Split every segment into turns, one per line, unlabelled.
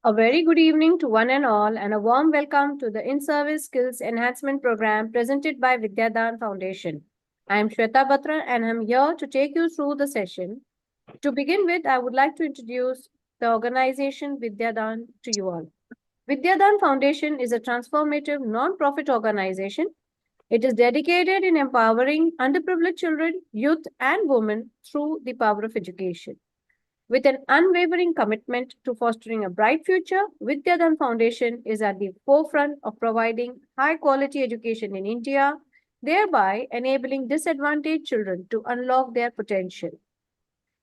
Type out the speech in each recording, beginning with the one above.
A very good evening to one and all, and a warm welcome to the In-Service Skills Enhancement Program presented by VidyaDaan Foundation. I am Shweta Batra and I'm here to take you through the session. To begin with, I would like to introduce the organization VidyaDaan to you all. VidyaDaan Foundation is a transformative non-profit organization. It is dedicated in empowering underprivileged children, youth, and women through the power of education. With an unwavering commitment to fostering a bright future, VidyaDaan Foundation is at the forefront of providing high quality education in India, thereby enabling disadvantaged children to unlock their potential.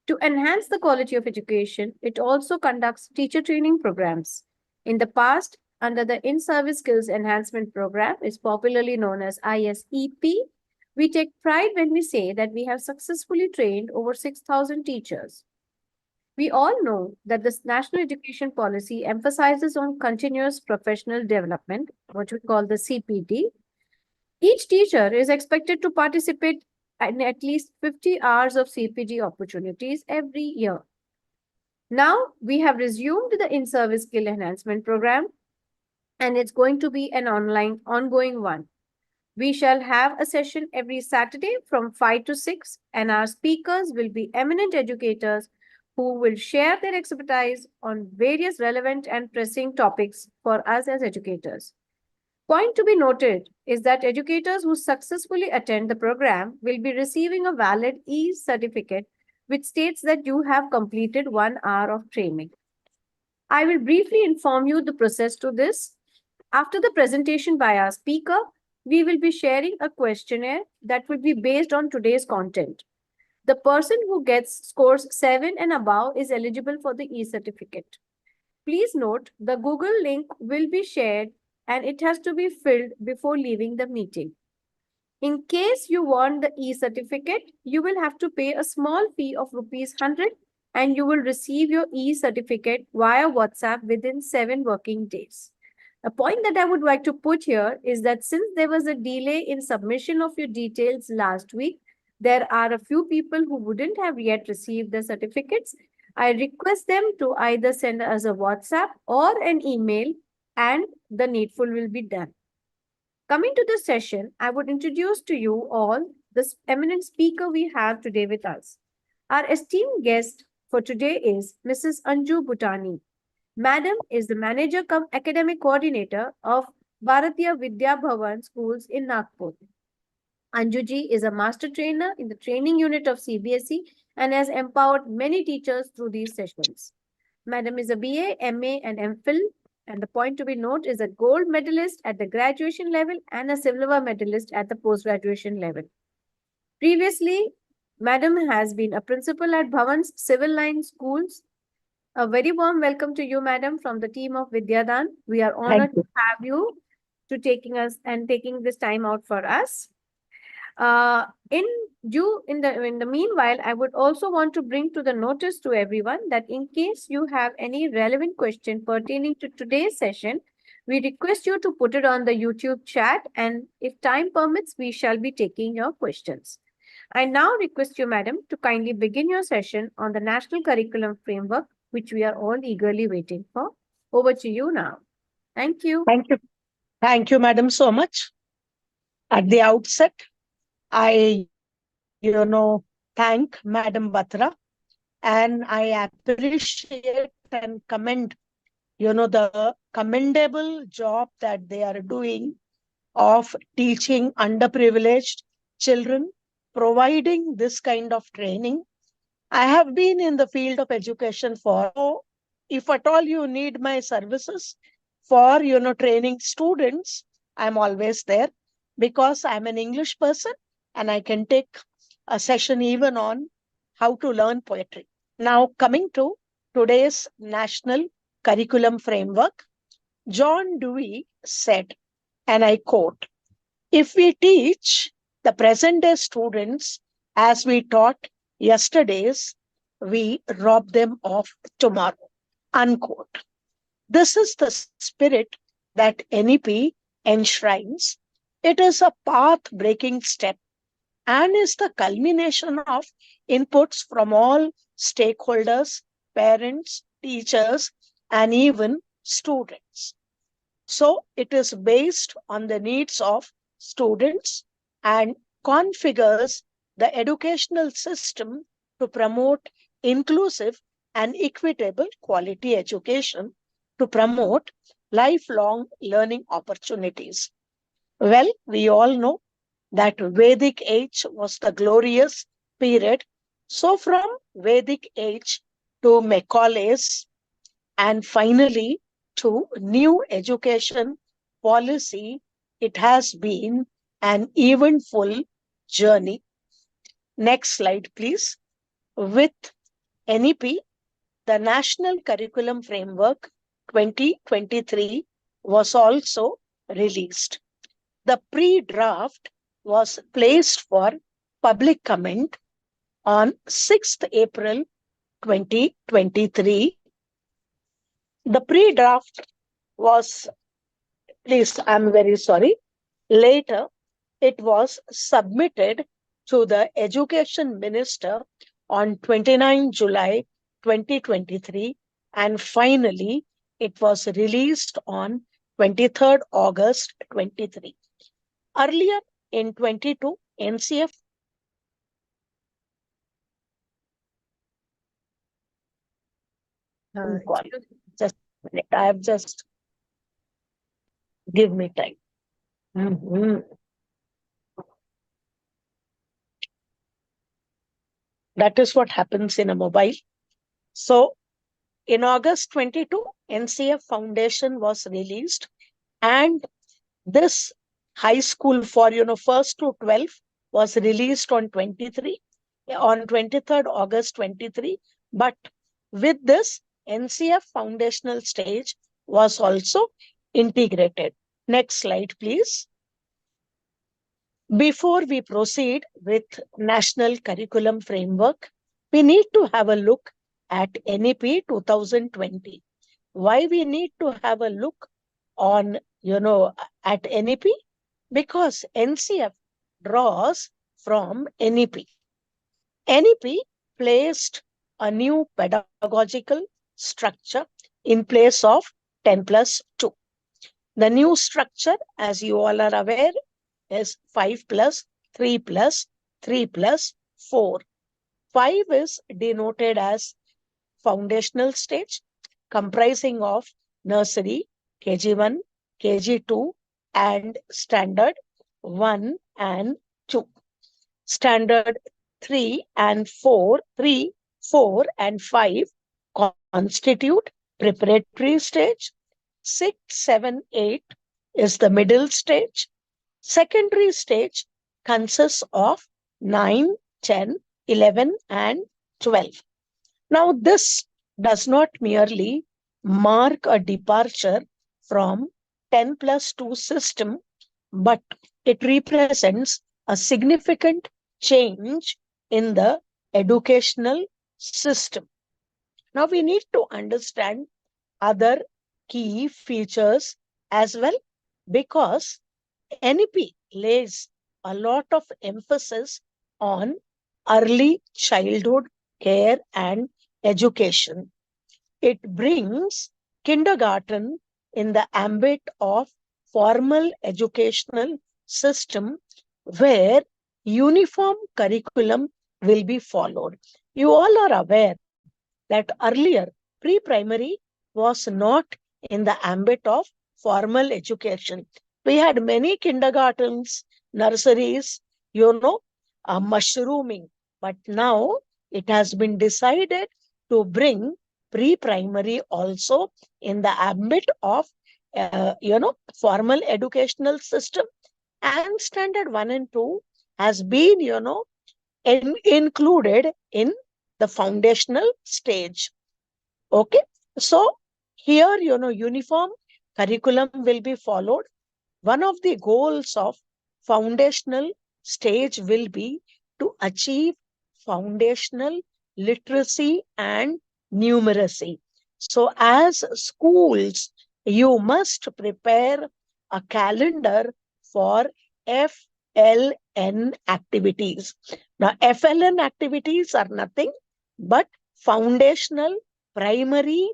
To enhance the quality of education, it also conducts teacher training programs. In the past, under the In-Service Skills Enhancement Program, is popularly known as ISEP, we take pride when we say that we have successfully trained over 6,000 teachers. We all know that this national education policy emphasizes on continuous professional development, what we call the CPD. Each teacher is expected to participate in at least 50 hours of CPD opportunities every year. Now we have resumed the in-service skill enhancement program, and it's going to be an ongoing one. We shall have a session every Saturday from 5 to 6, and our speakers will be eminent educators who will share their expertise on various relevant and pressing topics for us as educators. Point to be noted is that educators who successfully attend the program will be receiving a valid e-certificate which states that you have completed 1 hour of training. I will briefly inform you the process to this. After the presentation by our speaker, we will be sharing a questionnaire that will be based on today's content. The person who gets scores 7 and above is eligible for the e-certificate. Please note the Google link will be shared and it has to be filled before leaving the meeting. In case you want the e-certificate, you will have to pay a small fee of rupees 100 and you will receive your e-certificate via WhatsApp within 7 working days. A point that I would like to put here is that since there was a delay in submission of your details last week, there are a few people who wouldn't have yet received the certificates. I request them to either send us a WhatsApp or an email and the needful will be done. Coming to the session, I would introduce to you all the eminent speaker we have today with us. Our esteemed guest for today is Mrs. Anju Bhutani. Madam is the manager cum academic coordinator of Bharatiya Vidya Bhavan schools in Nagpur. Anjuji is a master trainer in the training unit of CBSE and has empowered many teachers through these sessions. Madam is a BA, MA, and MPhil, and the point to be noted is a gold medalist at the graduation level and a silver medalist at the post-graduation level. Previously, Madam has been a principal at Bhavan's Civil Line Schools. A very warm welcome to you, Madam, from the team of VidyaDaan. We are honored to have you to taking this time out for us. In the meanwhile, I would also want to bring to the notice to everyone that in case you have any relevant question pertaining to today's session, we request you to put it on the YouTube chat, and if time permits, we shall be taking your questions. I now request you, Madam, to kindly begin your session on the National Curriculum Framework, which we are all eagerly waiting for. Over to you now. Thank you.
Thank you. Thank you, Madam, so much. At the outset, I, thank Madam Batra, and I appreciate and commend, the commendable job that they are doing of teaching underprivileged children, providing this kind of training. I have been in the field of education if at all you need my services for, training students, I'm always there because I'm an English person and I can take a session even on how to learn poetry. Now, coming to today's National Curriculum Framework, John Dewey said, and I quote, "If we teach the present day students as we taught yesterday's, we rob them of tomorrow." Unquote. This is the spirit that NEP enshrines. It is a path-breaking step and is the culmination of inputs from all stakeholders, parents, teachers, and even students. So it is based on the needs of students and configures the educational system to promote inclusive and equitable quality education to promote lifelong learning opportunities. Well, we all know that Vedic age was the glorious period. So from Vedic age to Macaulay's and finally to new education policy, it has been an eventful journey. Next slide, please. With NEP, the National Curriculum Framework 2023 was also released. The pre-draft was placed for public comment on 6th April 2023. The pre-draft was, please, I'm very sorry, later it was submitted to the Education Minister on 29 July 2023 and finally it was released on 23rd August 23. Earlier in 22, NCF call. Just a minute. I have just give me time. That is what happens in a mobile. So in August 22, NCF Foundation was released and this high school for, first to 12 was released on 23rd August 23. But with this, NCF foundational stage was also integrated. Next slide, please. Before we proceed with National Curriculum Framework, we need to have a look at NEP 2020. Why we need to have a look on, at NEP? Because NCF draws from NEP. NEP placed a new pedagogical structure in place of 10+2. The new structure, as you all are aware, is 5+3+3+4. 5 is denoted as foundational stage, comprising of nursery, KG1, KG2, and standard 1 and 2. Standard 3 and 4, 3, 4 and 5 constitute preparatory stage. 6, 7, 8 is the middle stage. Secondary stage consists of 9, 10, 11 and 12. Now this does not merely mark a departure from 10+2 system, but it represents a significant change in the educational system. Now we need to understand other key features as well, because NEP lays a lot of emphasis on early childhood care and education. It brings kindergarten in the ambit of formal educational system where uniform curriculum will be followed. You all are aware that earlier pre-primary was not in the ambit of formal education. We had many kindergartens, nurseries, mushrooming. But now it has been decided to bring pre-primary also in the ambit of, formal educational system. And standard 1 and 2 has been, included in the foundational stage. Okay. So here, uniform curriculum will be followed. One of the goals of foundational stage will be to achieve foundational literacy and numeracy. So as schools, you must prepare a calendar for FLN activities. Now, FLN activities are nothing but foundational primary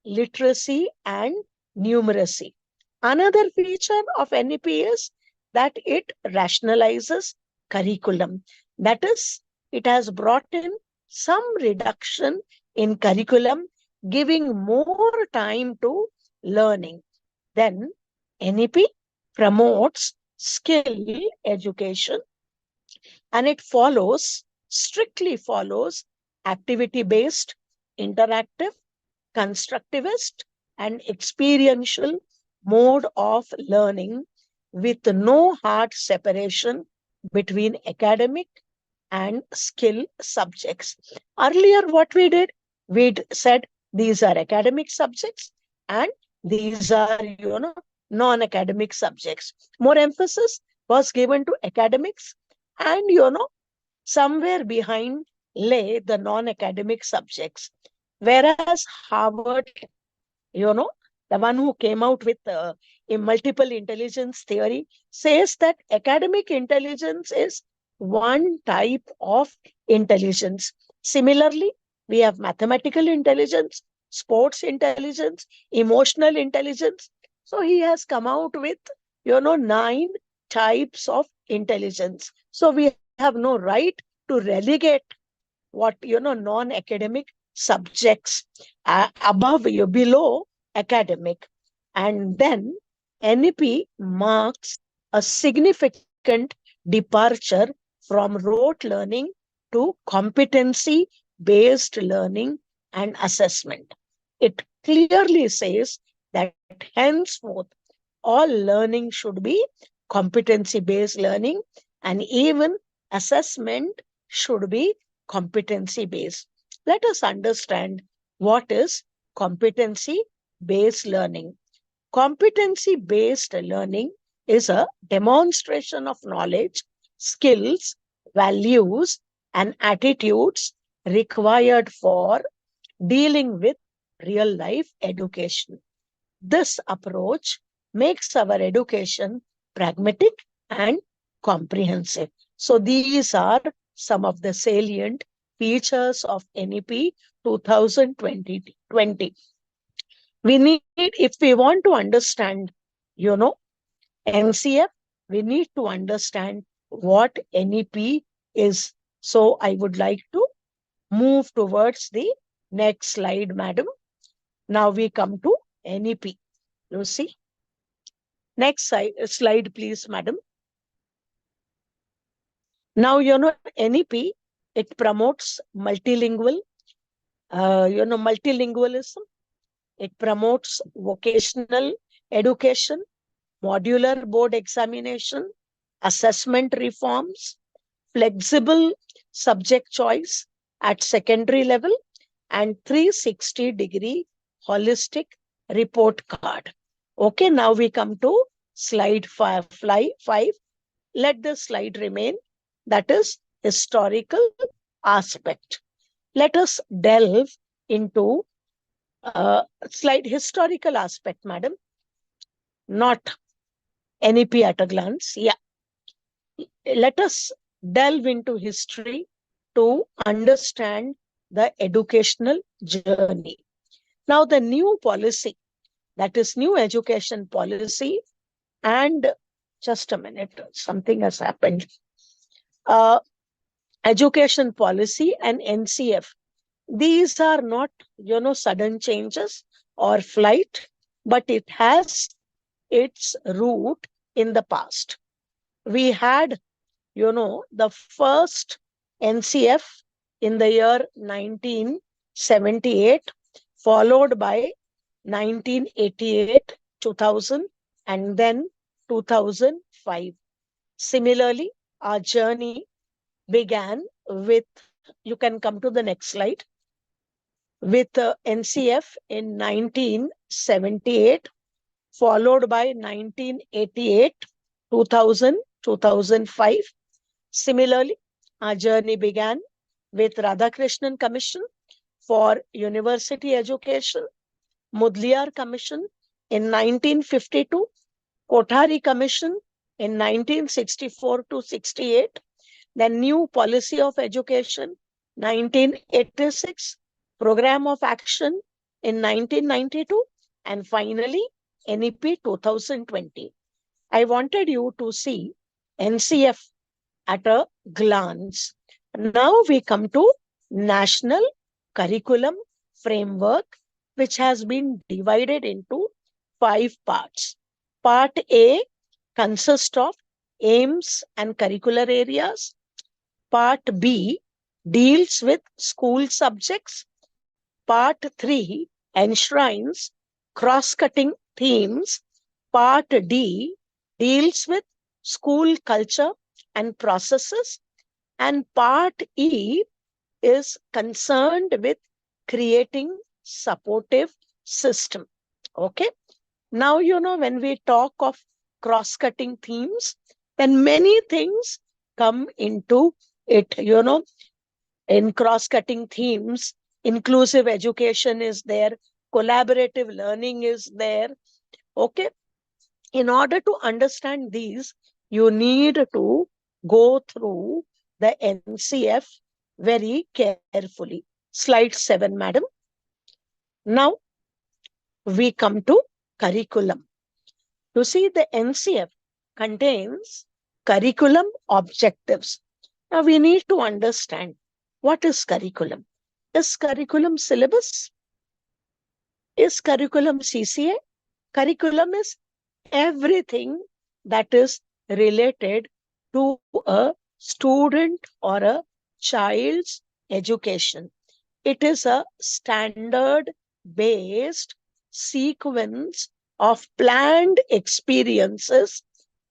literacy and numeracy. Another feature of NEP is that it rationalizes curriculum. That is, it has brought in some reduction in curriculum, giving more time to learning. Then NEP promotes skill education, and it strictly follows activity-based, interactive, constructivist, and experiential mode of learning with no hard separation between academic and skill subjects. Earlier, what we did, we said these are academic subjects and these are, non-academic subjects. More emphasis was given to academics, and, somewhere behind lay the non-academic subjects. Whereas Harvard, the one who came out with a multiple intelligence theory, says that academic intelligence is one type of intelligence. Similarly, we have mathematical intelligence, sports intelligence, emotional intelligence. So he has come out with, 9 types of intelligence. So we have no right to relegate what, non-academic subjects below academic. And then NEP marks a significant departure from rote learning to competency based learning and assessment. It clearly says that henceforth all learning should be competency based learning, and even assessment should be competency based. Let us understand what is competency based learning. Competency based learning is a demonstration of knowledge, skills, values, and attitudes required for dealing with real life education. This approach makes our education pragmatic and comprehensive. So these are some of the salient features of NEP 2020. We need, if we want to understand, NCF, we need to understand what NEP is. So I would like to move towards the next slide, madam. Now we come to NEP. You see? Next slide, please, madam. Now, NEP, it promotes multilingualism. It promotes vocational education, modular board examination, assessment reforms, flexible subject choice at secondary level, and 360-degree holistic report card. Okay, now we come to slide 5. Let the slide remain. That is historical aspect. Let us delve into slide historical aspect, madam. Not NEP at a glance. Yeah. Let us delve into history to understand the educational journey. Now, the new policy, that is new education policy, and just a minute, something has happened. Education policy and NCF. These are not, sudden changes or flight, but it has its root in the past. We had, the first NCF in the year 1978, followed by 1988, 2000, and then 2005. Similarly, our journey began with, you can come to the next slide, with NCF in 1978, followed by 1988, 2000, 2005. Similarly, our journey began with Radhakrishnan Commission for University Education, Mudliar Commission in 1952, Kothari Commission in 1964 to 68, then New Policy of Education, 1986, Program of Action, in 1992, and finally NEP 2020. I wanted you to see NCF at a glance. Now we come to National Curriculum Framework, which has been divided into 5 parts. Part A consists of aims and curricular areas. Part B deals with school subjects. Part 3 enshrines cross-cutting themes. Part D deals with school culture and processes. And Part E is concerned with creating supportive system. Okay. Now, when we talk of cross-cutting themes, then many things come into it. In cross-cutting themes, inclusive education is there, collaborative learning is there. Okay. In order to understand these, you need to go through the NCF very carefully. Slide 7, madam. Now we come to curriculum. You see, the NCF contains curriculum objectives. Now we need to understand what is curriculum. Is curriculum syllabus? Is curriculum CCA? Curriculum is everything that is related to a student or a child's education. It is a standard-based sequence of planned experiences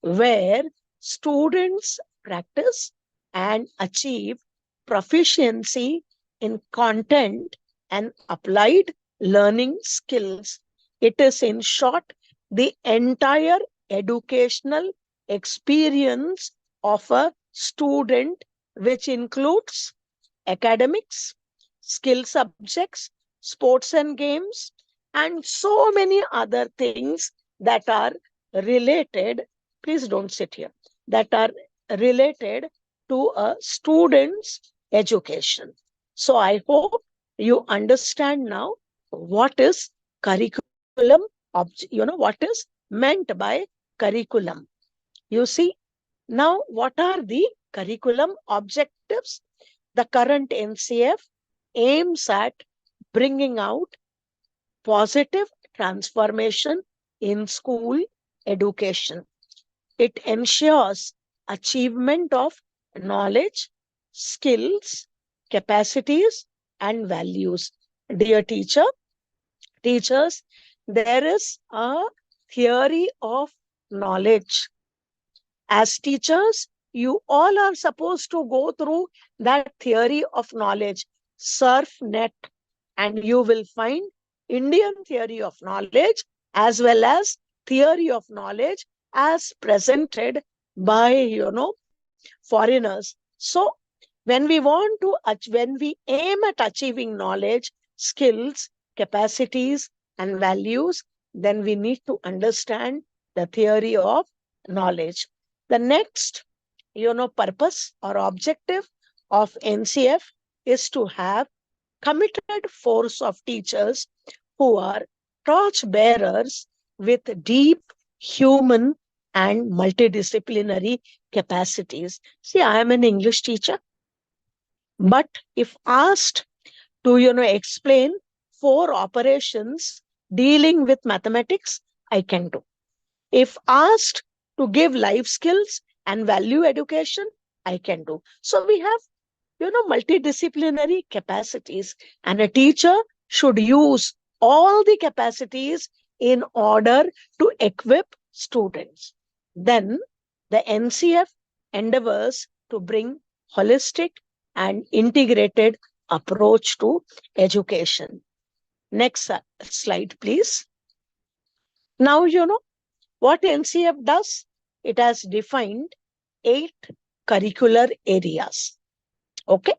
where students practice and achieve proficiency in content and applied learning skills. It is, in short, the entire educational experience of a student, which includes academics, skill subjects, sports and games, and so many other things that are related. Please don't sit here. That are related to a student's education. So I hope you understand now what is curriculum, what is meant by curriculum. You see, now what are the curriculum objectives? The current NCF aims at bringing out positive transformation in school education. It ensures achievement of knowledge, skills, capacities, and values. Dear teachers, there is a theory of knowledge. As teachers, you all are supposed to go through that theory of knowledge. Surf net, and you will find Indian theory of knowledge as well as theory of knowledge as presented by, foreigners. So when we aim at achieving knowledge, skills, capacities, and values, then we need to understand the theory of knowledge. The next, purpose or objective of NCF is to have committed force of teachers who are torch bearers with deep human and multidisciplinary capacities. See, I am an English teacher, but if asked to, explain 4 operations dealing with mathematics, I can do. If asked to give life skills and value education, I can do. So we have, multidisciplinary capacities, and a teacher should use all the capacities in order to equip students. Then the NCF endeavors to bring holistic and integrated approach to education. Next slide, please. Now, what NCF does? It has defined 8 curricular areas. Okay.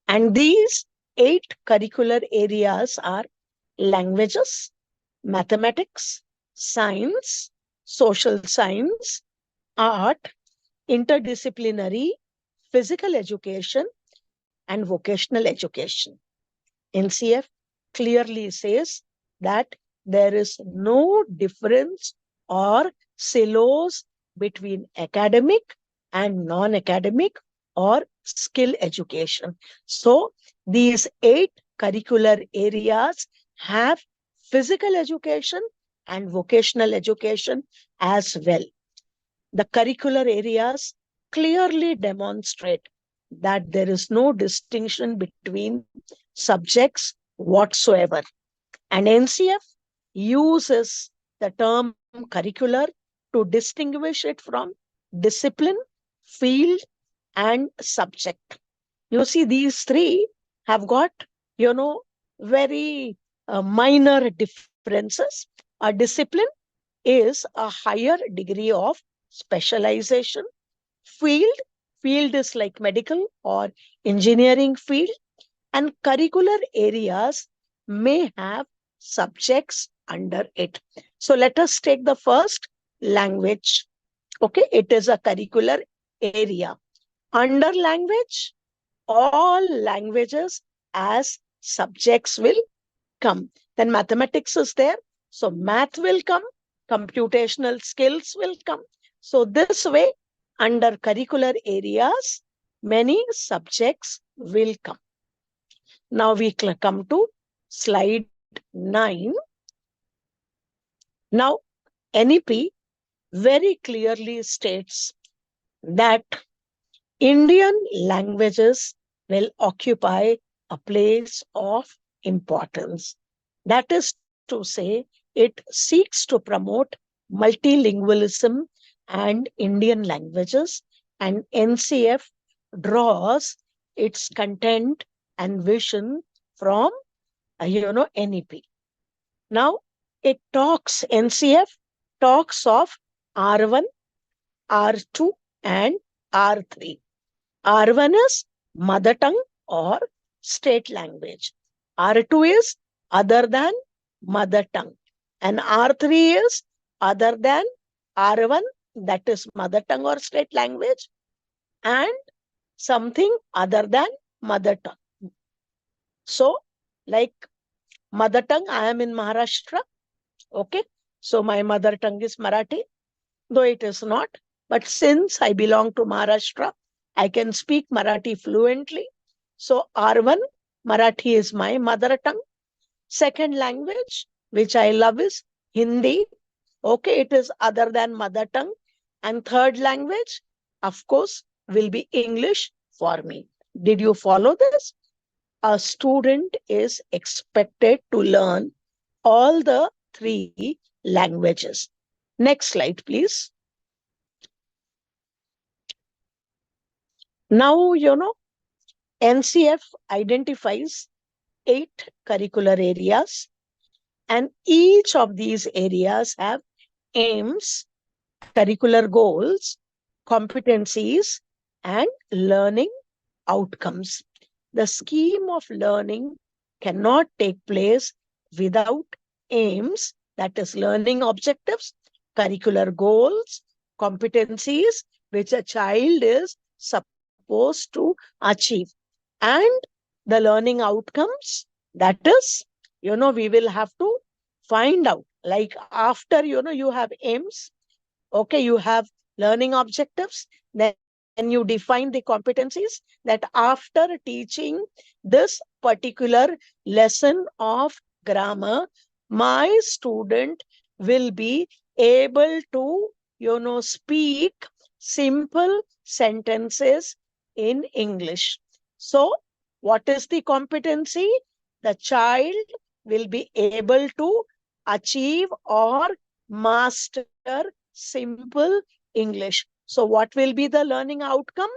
And these 8 curricular areas are languages, mathematics, science, social science, art, interdisciplinary, physical education, and vocational education. NCF clearly says that there is no difference or silos between academic and non-academic or skill education. So these 8 curricular areas have physical education and vocational education as well. The curricular areas clearly demonstrate that there is no distinction between subjects whatsoever. And NCF uses the term curricular to distinguish it from discipline, field, and subject. You see, these 3 have got, very minor differences. A discipline is a higher degree of specialization. Field, field is like medical or engineering field, and curricular areas may have subjects under it. So let us take the first, language. Okay, it is a curricular area. Under language, all languages as subjects will come. Then mathematics is there. So math will come, computational skills will come. So this way, under curricular areas, many subjects will come. Now we come to slide 9. Now, NEP very clearly states that Indian languages will occupy a place of importance. That is to say, it seeks to promote multilingualism and Indian languages, and NCF draws its content and vision from, NEP. Now, NCF talks of R1, R2, and R3. R1 is mother tongue or state language. R2 is other than mother tongue. And R3 is other than R1, that is mother tongue or state language, and something other than mother tongue. So, like mother tongue, I am in Maharashtra. Okay. So, my mother tongue is Marathi, though it is not. But since I belong to Maharashtra, I can speak Marathi fluently. So R1, Marathi is my mother tongue. Second language, which I love, is Hindi. Okay, it is other than mother tongue. And third language, of course, will be English for me. Did you follow this? A student is expected to learn all the 3 languages. Next slide, please. Now, NCF identifies 8 curricular areas, and each of these areas have aims, curricular goals, competencies, and learning outcomes. The scheme of learning cannot take place without aims, that is learning objectives, curricular goals, competencies, which a child is supposed to achieve, and the learning outcomes, that is, we will have to find out, like after, you have aims, okay, you have learning objectives, then you define the competencies, that after teaching this particular lesson of grammar, my student will be able to, speak simple sentences in English. So, what is the competency? The child will be able to achieve or master simple English. So what will be the learning outcome?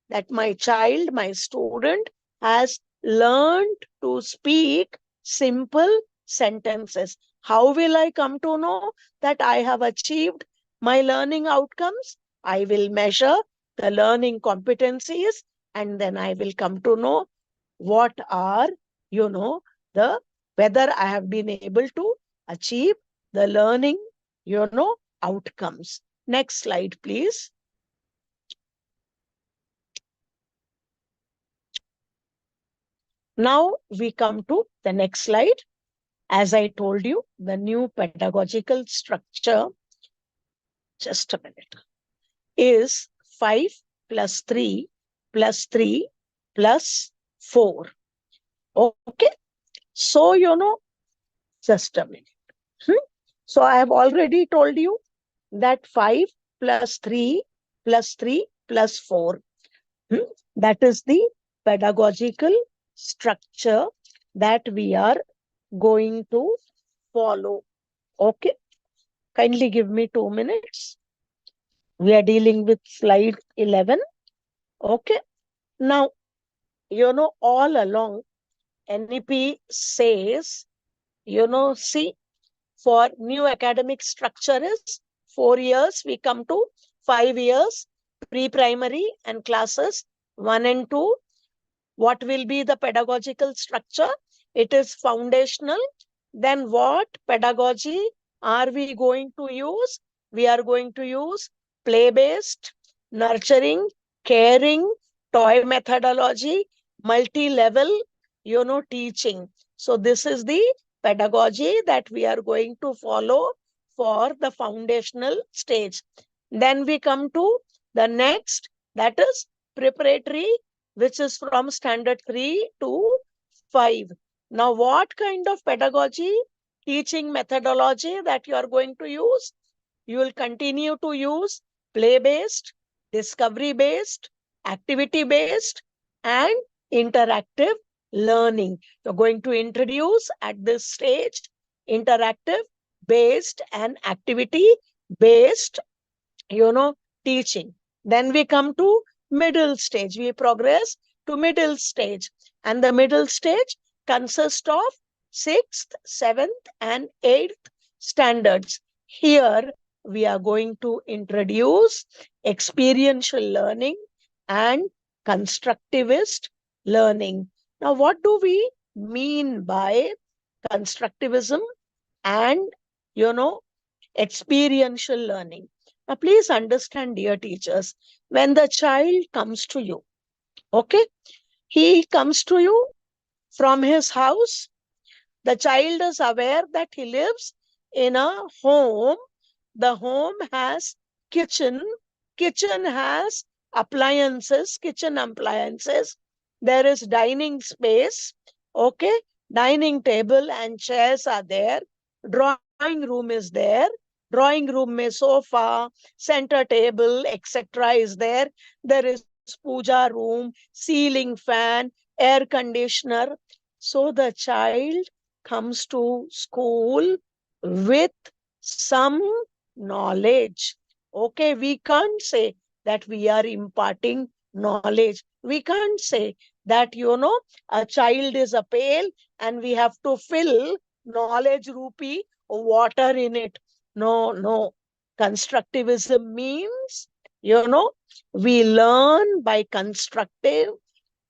That my child, my student has learned to speak simple sentences. How will I come to know that I have achieved my learning outcomes? I will measure the learning competencies, and then I will come to know what are, whether I have been able to achieve the learning, outcomes. Next slide, please. Now we come to the next slide. As I told you, the new pedagogical structure, just a minute, is 5 plus 3 plus 3 plus 4. Okay. So, just a minute. So I have already told you that 5 plus 3 plus 3 plus 4. That is the pedagogical structure that we are going to follow. Okay. Kindly give me 2 minutes. We are dealing with slide 11. Okay. Now, all along, NEP says, see, for new academic structure is 4 years, we come to 5 years, pre-primary and classes 1 and 2. What will be the pedagogical structure? It is foundational. Then what pedagogy are we going to use? We are going to use play-based, nurturing, caring, toy methodology, multi-level, teaching. So this is the pedagogy that we are going to follow for the foundational stage. Then we come to the next, that is preparatory, which is from standard 3 to 5. Now, what kind of pedagogy, teaching methodology that you are going to use? You will continue to use play-based, discovery-based, activity-based, and interactive learning. You're going to introduce at this stage interactive based and activity based teaching. Then we come to middle stage. We progress to middle stage. And the middle stage consists of 6th, 7th, and 8th standards. Here we are going to introduce experiential learning and constructivist learning. Now, what do we mean by constructivism and, experiential learning? Now, please understand, dear teachers, when the child comes to you, okay, he comes to you from his house. The child is aware that he lives in a home. The home has kitchen. Kitchen has appliances, kitchen appliances. There is dining space, okay, dining table and chairs are there. Drawing room is there. Drawing room mein sofa, center table, etc. is there. There is puja room, ceiling fan, air conditioner. So the child comes to school with some knowledge. Okay, we can't say that we are imparting knowledge. We can't say that, a child is a pail and we have to fill knowledge rupee water in it. No, no. Constructivism means, we learn by constructive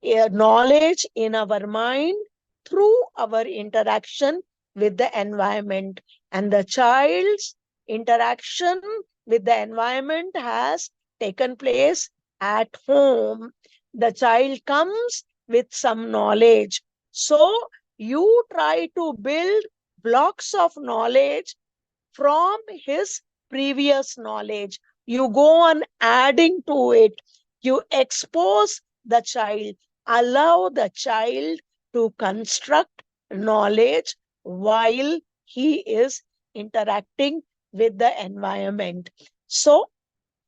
knowledge in our mind through our interaction with the environment. And the child's interaction with the environment has taken place at home. The child comes with some knowledge. So you try to build blocks of knowledge from his previous knowledge. You go on adding to it. You expose the child, allow the child to construct knowledge while he is interacting with the environment. So,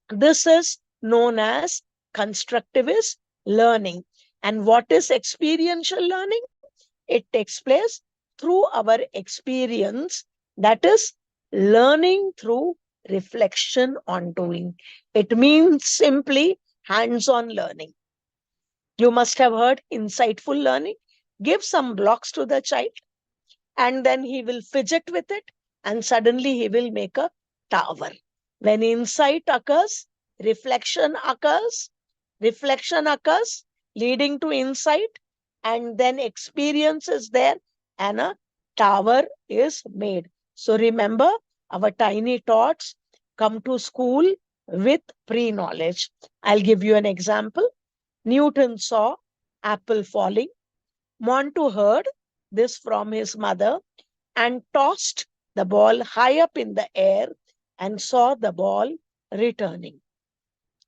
this is known as constructivist learning. And what is experiential learning? It takes place through our experience, that is, learning through reflection on doing. It means simply hands-on learning. You must have heard insightful learning. Give some blocks to the child and then he will fidget with it and suddenly he will make a tower. When insight occurs, reflection occurs, leading to insight, and then experience is there and a tower is made. So remember, our tiny tots come to school with pre-knowledge. I'll give you an example. Newton saw apple falling. Montu heard this from his mother and tossed the ball high up in the air and saw the ball returning.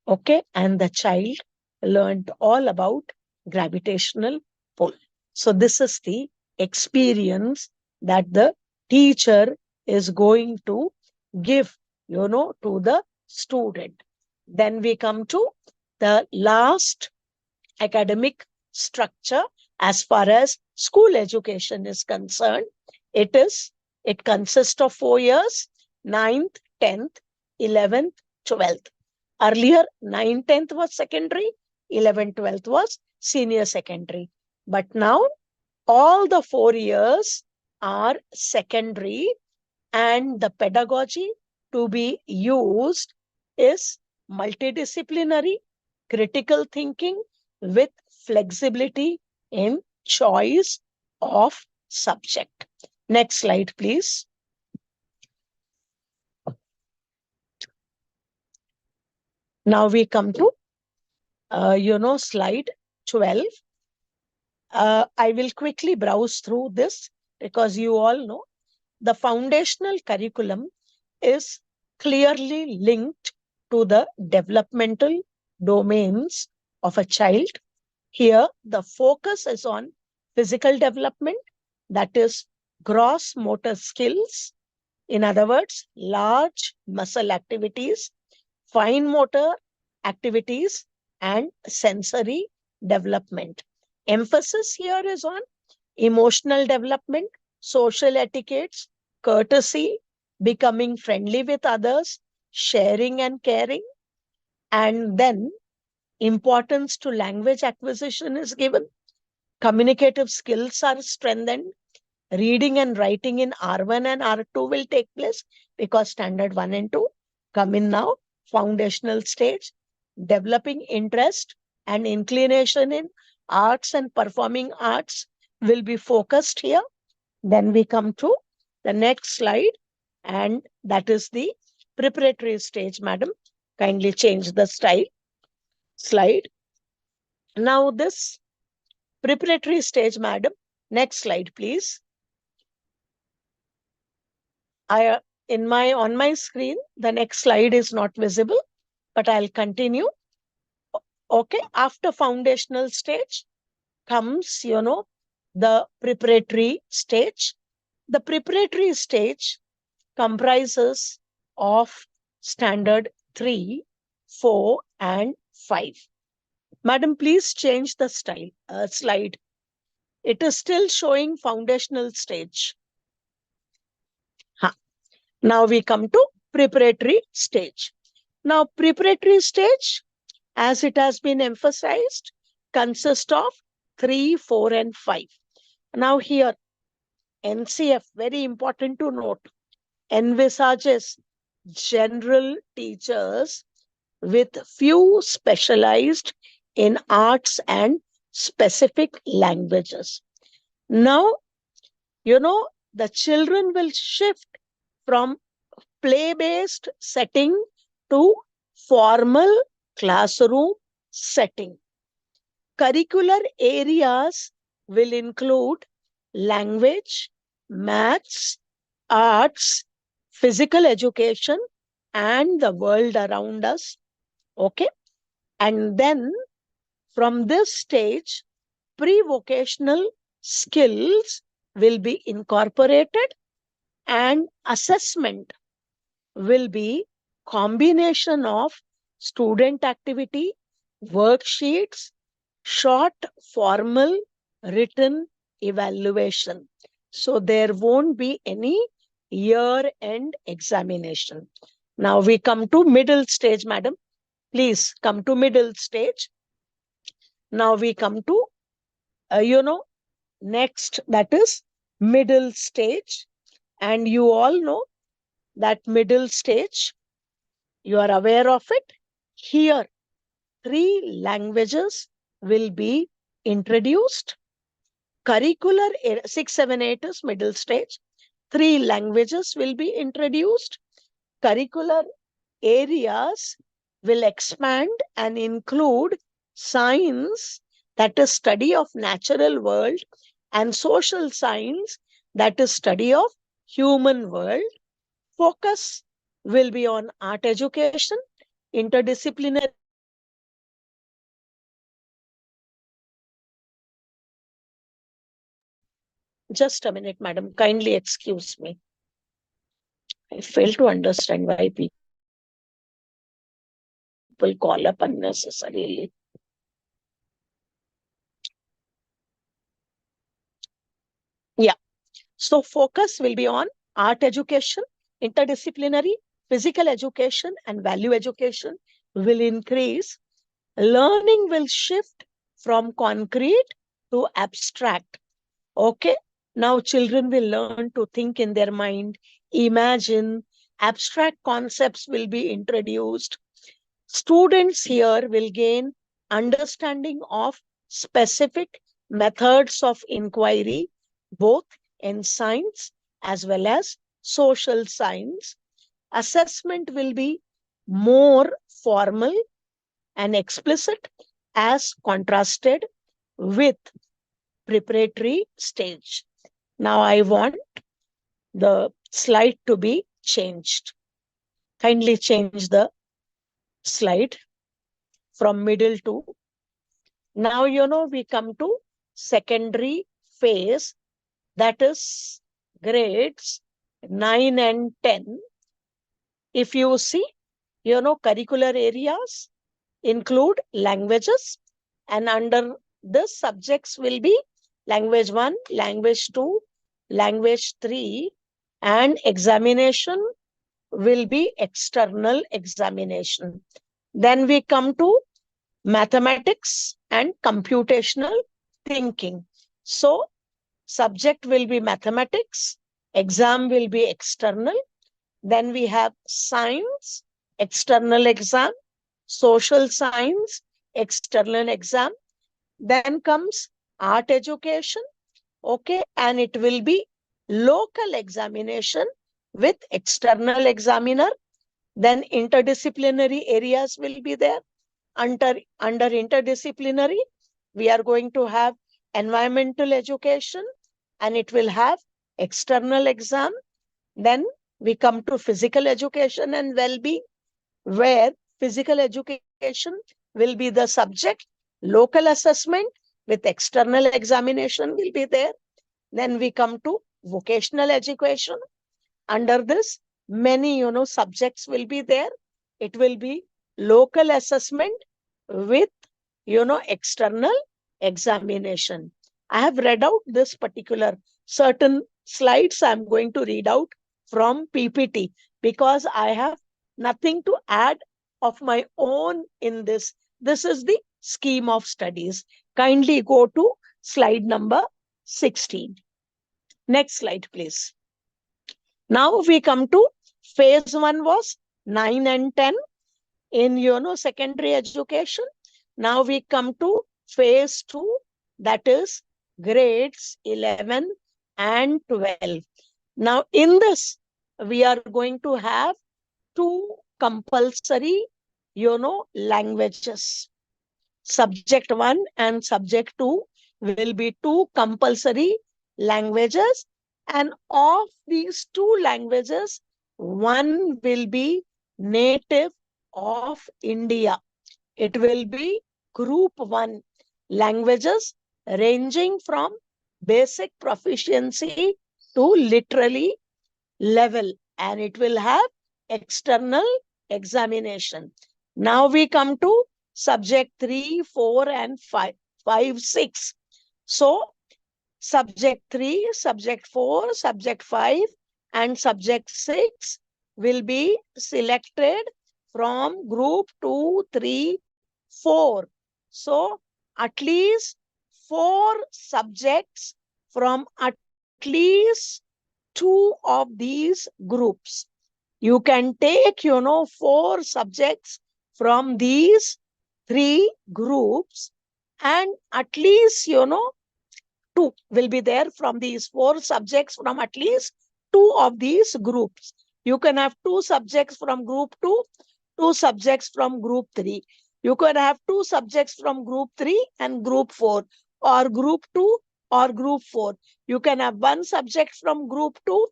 Okay, and the child learned all about gravitational pull. So this is the experience that the teacher is going to give, to the student. Then we come to the last academic structure as far as school education is concerned. It consists of 4 years: 9th, 10th, 11th, 12th. Earlier, 9th, 10th was secondary, 11th, 12th was senior secondary. But now all the 4 years are secondary, and the pedagogy to be used is multidisciplinary, critical thinking with flexibility in choice of subject. Next slide, please. Now we come to, slide 12. I will quickly browse through this because you all know the foundational curriculum is clearly linked to the developmental domains of a child. Here, the focus is on physical development, that is, gross motor skills. In other words, large muscle activities, fine motor activities, and sensory development. Emphasis here is on emotional development, social etiquettes, courtesy, becoming friendly with others, sharing and caring. And then importance to language acquisition is given. Communicative skills are strengthened. Reading and writing in R1 and R2 will take place because standard 1 and 2 come in now. Foundational stage. Developing interest and inclination in arts and performing arts will be focused here. Then we come to the next slide, and that is the preparatory stage. Madam, kindly change the slide. Now this preparatory stage, madam. Next slide, please. On my screen, the next slide is not visible, but I'll continue. Okay, after foundational stage comes, the preparatory stage. The preparatory stage comprises of standard 3, 4, and 5. Madam, please change the slide. It is still showing foundational stage. Now we come to preparatory stage. Now, preparatory stage, as it has been emphasized, consists of 3, 4, and 5. Now here, NCF, very important to note, envisages general teachers with few specialized in arts and specific languages. Now, the children will shift from play-based setting to formal classroom setting. Curricular areas will include language, maths, arts, physical education, and the world around us. Okay. And then from this stage, pre-vocational skills will be incorporated, and assessment will be combination of student activity, worksheets, short formal written evaluation. So there won't be any year-end examination. Now we come to middle stage, madam. Please come to middle stage. Now we come to, next, that is middle stage. And you all know that middle stage, you are aware of it. Here, 3 languages will be introduced. Curricular, 6, 7, 8 is middle stage. 3 languages will be introduced. Curricular areas will expand and include science, that is study of natural world, and social science, that is study of human world. Focus will be on art education, interdisciplinary. Just a minute, madam. Kindly excuse me. I fail to understand why people call up unnecessarily. Yeah. So focus will be on art education, interdisciplinary, physical education, and value education will increase. Learning will shift from concrete to abstract. Okay. Now children will learn to think in their mind, imagine, abstract concepts will be introduced. Students here will gain understanding of specific methods of inquiry, both in science as well as social science. Assessment will be more formal and explicit as contrasted with preparatory stage. Now I want the slide to be changed. Kindly change the slide from middle to. Now, we come to secondary phase, that is grades 9 and 10. If you see, curricular areas include languages, and under this subjects will be language 1, language 2, language 3, and examination will be external examination. Then we come to mathematics and computational thinking. So subject will be mathematics, exam will be external. Then we have science, external exam, social science, external exam. Then comes art education, okay, and it will be local examination with external examiner. Then interdisciplinary areas will be there. Under interdisciplinary, we are going to have environmental education, and it will have external exam. Then we come to physical education and well-being, where physical education will be the subject. Local assessment with external examination will be there. Then we come to vocational education. Under this, many, subjects will be there. It will be local assessment with, external examination. I have read out this particular certain slides. I'm going to read out from PPT because I have nothing to add of my own in this. This is the scheme of studies. Kindly go to slide number 16. Next slide, please. Now we come to phase 1 was 9 and 10 in, secondary education. Now we come to phase 2, that is grades 11 and 12. Now in this, we are going to have 2 compulsory, languages. Subject 1 and subject 2 will be 2 compulsory languages. And of these 2 languages, one will be native of India. It will be group 1 languages ranging from basic proficiency to literally level, and it will have external examination. Now we come to subject 3, 4, and 5, 6. So subject 3, subject 4, subject 5, and subject 6 will be selected from group 2, 3, 4. So at least 4 subjects from at least 2 of these groups. You can take, 4 subjects from these 3 groups, and at least, 2 will be there from these 4 subjects from at least 2 of these groups. You can have 2 subjects from group 2, 2 subjects from group 3. You can have 2 subjects from group 3 and group 4, or group 2 or group 4. You can have 1 subject from group 2,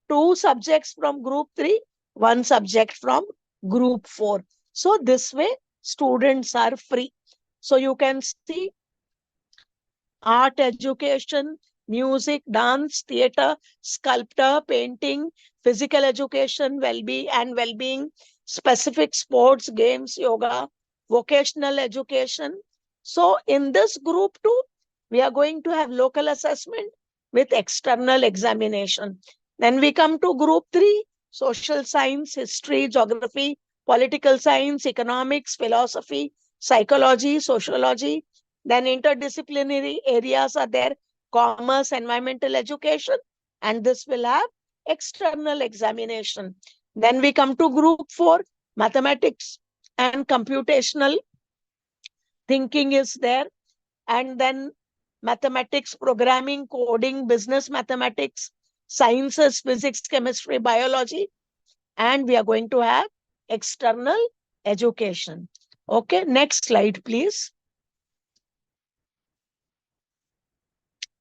2 subjects from group 3, 1 subject from group 4. So this way, students are free. So you can see art education, music, dance, theater, sculptor, painting, physical education, well-being, specific sports, games, yoga, vocational education. So in this group 2, we are going to have local assessment with external examination. Then we come to group 3, social science, history, geography, political science, economics, philosophy, psychology, sociology. Then interdisciplinary areas are there, commerce, environmental education, and this will have external examination. Then we come to group 4, mathematics and computational thinking is there. And then mathematics, programming, coding, business mathematics, sciences, physics, chemistry, biology, and we are going to have external education. Okay, next slide, please.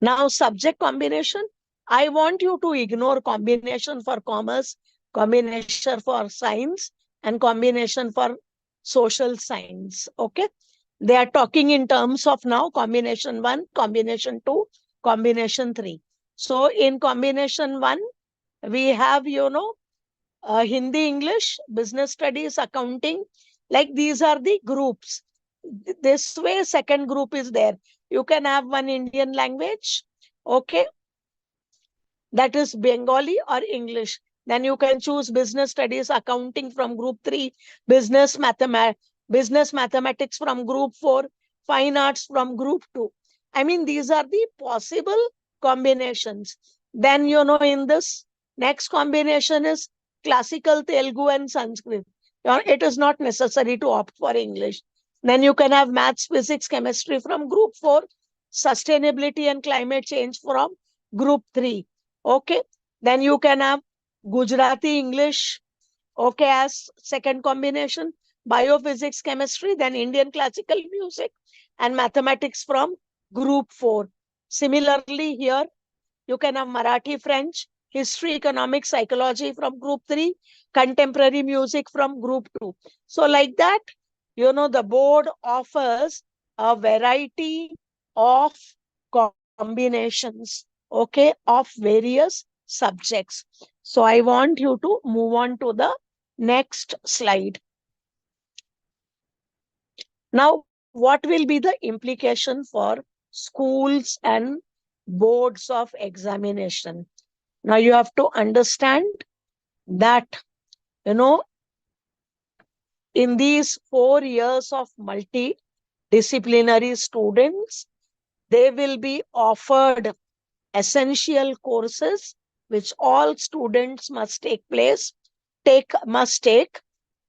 Now, subject combination. I want you to ignore combination for commerce, combination for science, and combination for social science. Okay. They are talking in terms of now combination 1, combination 2, combination 3. So in combination 1, we have, Hindi, English, business studies, accounting. Like these are the groups. This way, second group is there. You can have one Indian language, okay, that is Bengali or English. Then you can choose business studies, accounting from group 3, business mathematics from group 4, fine arts from group 2. I mean, these are the possible combinations. Then, in this next combination is classical Telugu and Sanskrit. It is not necessary to opt for English. Then you can have maths, physics, chemistry from group 4, sustainability and climate change from group 3. Okay. Then you can have Gujarati, English, okay, as second combination, biophysics, chemistry, then Indian classical music and mathematics from group 4. Similarly, here you can have Marathi, French, history, economics, psychology from group 3, contemporary music from group 2. So like that, the board offers a variety of combinations, okay, of various subjects. So I want you to move on to the next slide. Now, what will be the implication for schools and boards of examination? Now you have to understand that, in these 4 years of multidisciplinary students, they will be offered essential courses which all students must take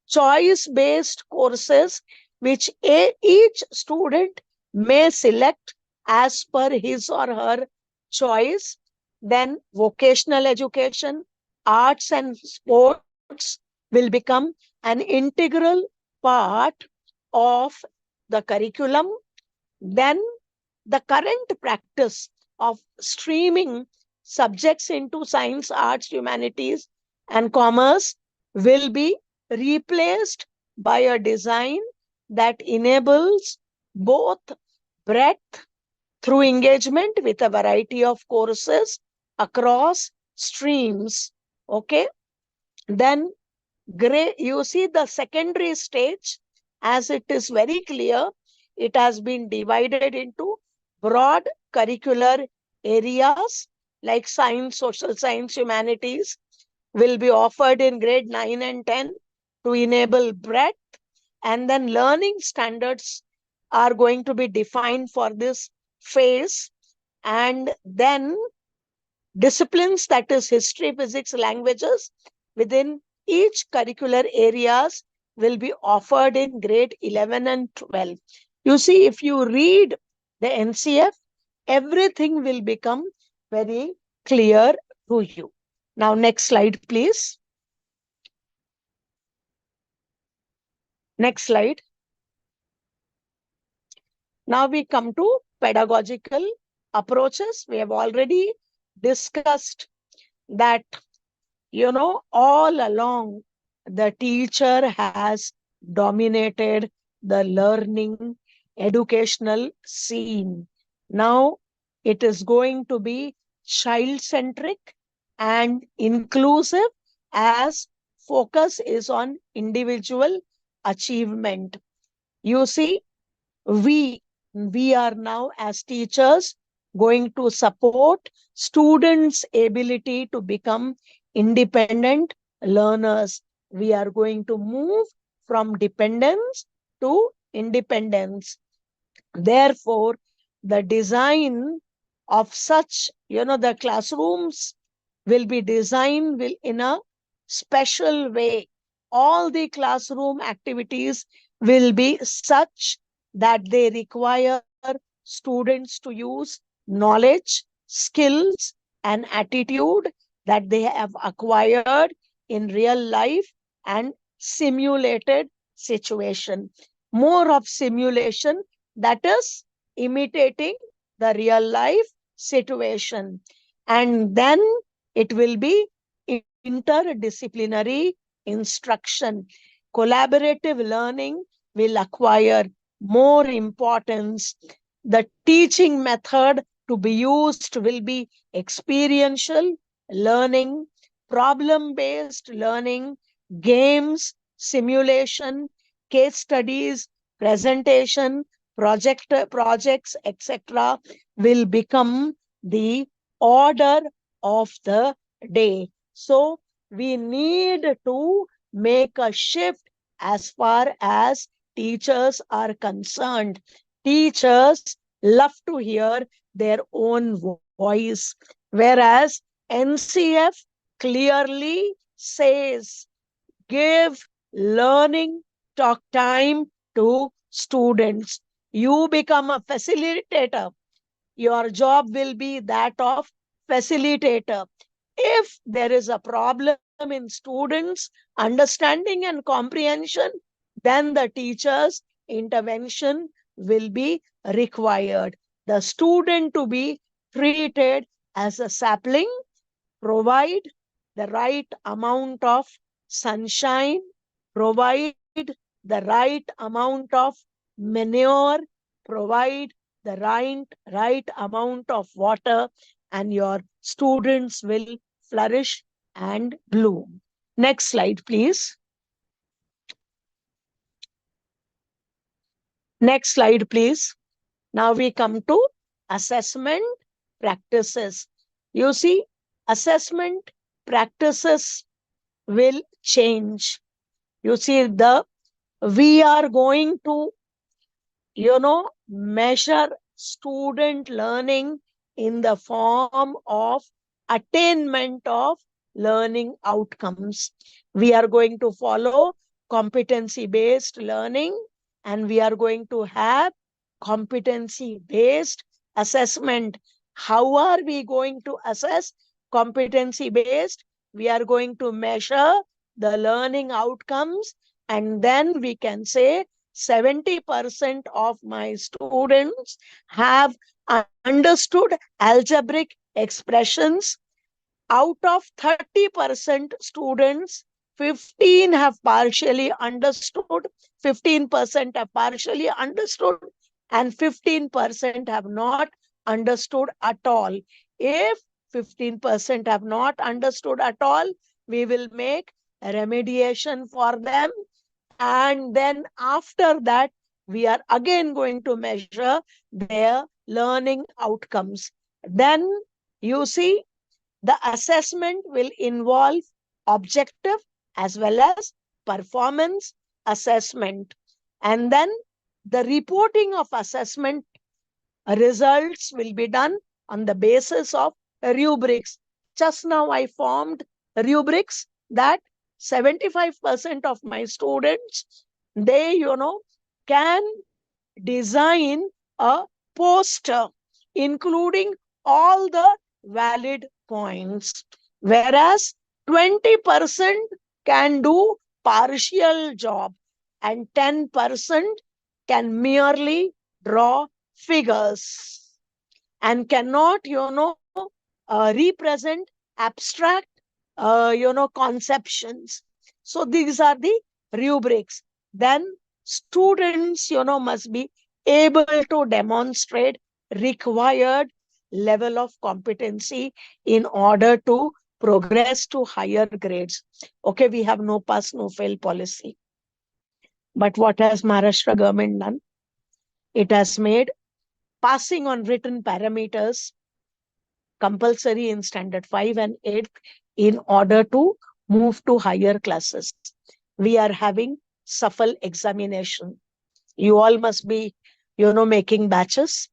choice-based courses which each student may select as per his or her choice. Then vocational education, arts and sports will become an integral part of the curriculum. Then the current practice of streaming subjects into science, arts, humanities, and commerce will be replaced by a design that enables both breadth through engagement with a variety of courses across streams. Okay. Then you see the secondary stage, as it is very clear, it has been divided into broad curricular areas like science, social science, humanities will be offered in grade 9 and 10 to enable breadth. And then learning standards are going to be defined for this phase. And then disciplines, that is history, physics, languages, within each curricular areas will be offered in grade 11 and 12. You see, if you read the NCF, everything will become very clear to you. Now, next slide, please. Next slide. Now we come to pedagogical approaches. We have already discussed that, all along the teacher has dominated the learning educational scene. Now it is going to be child centric and inclusive, as focus is on individual achievement. You see, we we are now as teachers going to support students ability to become independent learners. We are going to move from dependence to independence. Therefore, the design of such, the classrooms will be designed will in a special way. All the classroom activities will be such that they require students to use knowledge, skills, and attitude that they have acquired in real life and simulated situation. More of simulation, that is imitating the real life situation. And then it will be interdisciplinary instruction. Collaborative learning will acquire more importance. The teaching method to be used will be experiential learning, problem based learning, games, simulation, case studies, presentation, projects, etc., will become the order of the day. So we need to make a shift as far as teachers are concerned. Teachers love to hear their own voice, whereas NCF clearly says give learning talk time to students. You become a facilitator. Your job will be that of facilitator. If there is a problem in students' understanding and comprehension, then the teacher's intervention will be required. The student to be treated as a sapling, provide the right amount of sunshine, provide the right amount of manure, provide the right amount of water, and your students will flourish and bloom. Next slide, please. Next slide, please. Now we come to assessment practices. You see, assessment practices will change. You see, we are going to measure student learning in the form of attainment of learning outcomes. We are going to follow competency based learning, and we are going to have competency based assessment. How are we going to assess competency based? We are going to measure the learning outcomes, and then we can say 70% of my students have understood algebraic expressions. Out of 30% students, 15 have partially understood, 15% have partially understood, and 15% have not understood at all. If 15% have not understood at all, we will make remediation for them, and then after that, we are again going to measure their learning outcomes. Then you see, the assessment will involve objective as well as performance assessment. And then the reporting of assessment results will be done on the basis of rubrics. Just now I formed rubrics that 75% of my students, they, can design a poster including all the valid points, whereas 20% can do partial job and 10% can merely draw figures and cannot, represent abstract, conceptions. So these are the rubrics. Then students, must be able to demonstrate required level of competency in order to progress to higher grades. Okay, we have no pass, no fail policy. But what has Maharashtra government done? It has made passing on written parameters compulsory in standard 5 and 8 in order to move to higher classes. We are having SAFL examination. You all must be, making batches.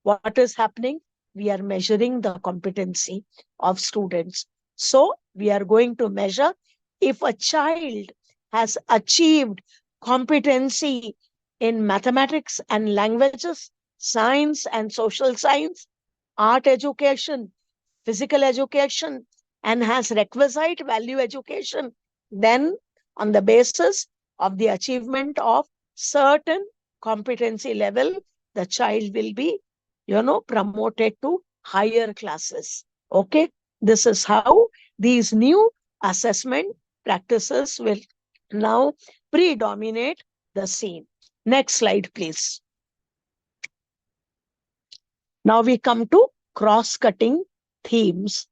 What is happening? We are measuring the competency of students. So we are going to measure if a child has achieved competency in mathematics and languages, science and social science, art education, physical education, and has requisite value education, then on the basis of the achievement of certain competency level, the child will be, promoted to higher classes. Okay, this is how these new assessment practices will now predominate the scene. Next slide, please. Now we come to cross-cutting themes.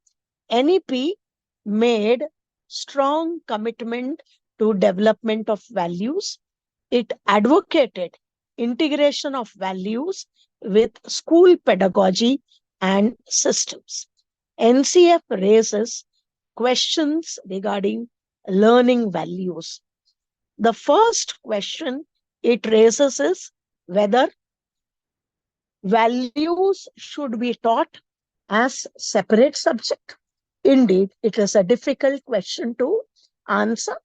NEP made strong commitment to development of values. It advocated integration of values with school pedagogy and systems. NCF raises questions regarding learning values. The first question it raises is whether values should be taught as separate subject. Indeed, it is a difficult question to answer.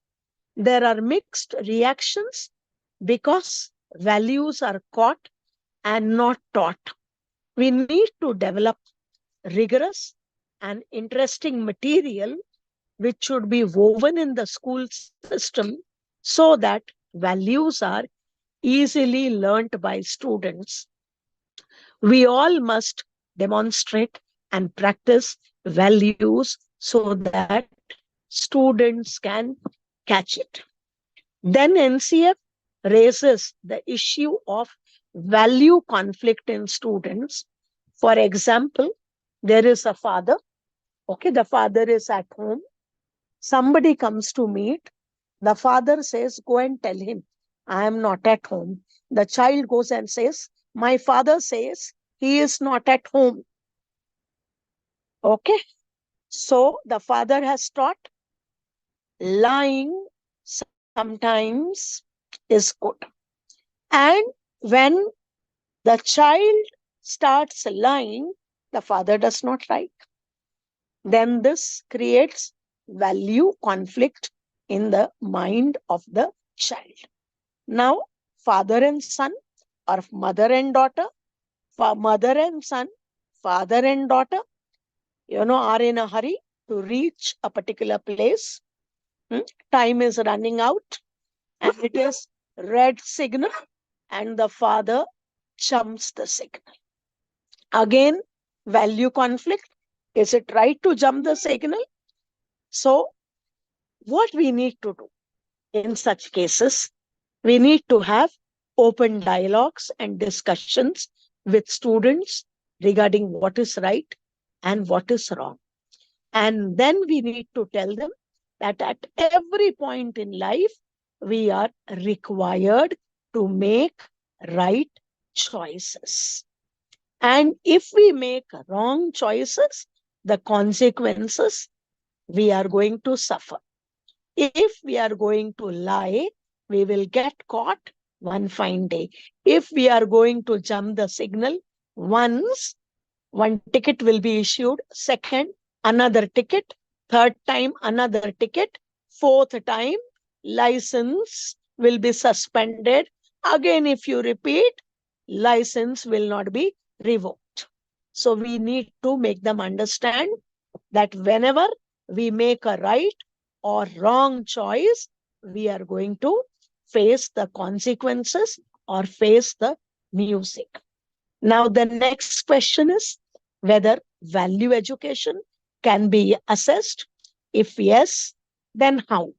There are mixed reactions because values are caught and not taught. We need to develop rigorous and interesting material which should be woven in the school system so that values are easily learnt by students. We all must demonstrate and practice values so that students can catch it. Then NCF raises the issue of value conflict in students. For example, there is a father. Okay, the father is at home. Somebody comes to meet. The father says, go and tell him, I am not at home. The child goes and says, my father says he is not at home. Okay, so the father has taught lying sometimes is good. And when the child starts lying, the father does not like. Then this creates value conflict in the mind of the child. Now, father and son, or mother and daughter, mother and son, father and daughter, are in a hurry to reach a particular place. Time is running out and it is red signal and the father jumps the signal. Again, value conflict. Is it right to jump the signal? So what we need to do in such cases, we need to have open dialogues and discussions with students regarding what is right and what is wrong. And then we need to tell them that at every point in life, we are required to make right choices. And if we make wrong choices, the consequences we are going to suffer. If we are going to lie, we will get caught one fine day. If we are going to jump the signal once, one ticket will be issued. Second, another ticket. Third time, another ticket. Fourth time, license will be suspended. Again, if you repeat, license will not be revoked. So we need to make them understand that whenever we make a right or wrong choice, we are going to face the consequences or face the music. Now, the next question is whether value education can be assessed. If yes, then how?